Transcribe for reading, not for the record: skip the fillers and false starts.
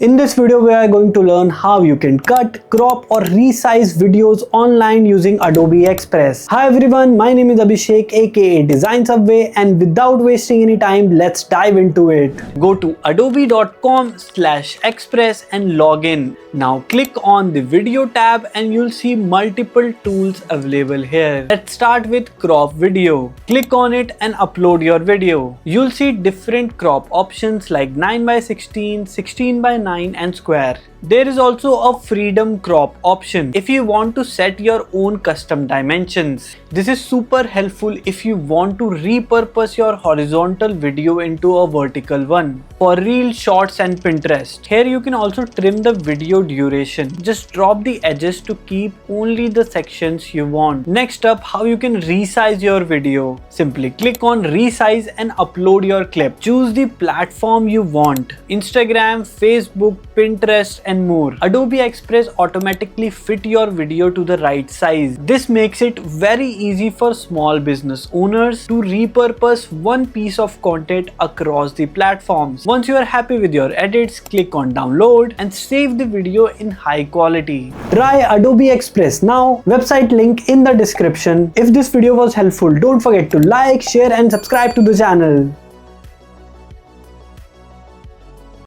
In this video, we are going to learn how you can cut, crop or resize videos online using Adobe Express. Hi everyone, my name is Abhishek aka Design Subway, and without wasting any time, let's dive into it. Go to adobe.com/express and log in. Now click on the video tab and you'll see multiple tools available here. Let's start with crop video. Click on it and upload your video. You'll see different crop options like 9:16, 16:9 and square. There is also a freedom crop option if you want to set your own custom dimensions. This is super helpful if you want to repurpose your horizontal video into a vertical one for Reels, Shorts and Pinterest. Here you can also trim the video duration. Just drop the edges to keep only the sections you want. Next up, how you can resize your video. Simply click on resize and upload your clip. Choose the platform you want: Instagram, Facebook, Pinterest and more. Adobe Express automatically fit your video to the right size. This makes it very easy for small business owners to repurpose one piece of content across the platforms. Once you are happy with your edits, click on download and save the video in high quality. Try Adobe Express now. Website link in the description. If this video was helpful, don't forget to like, share and subscribe to the channel.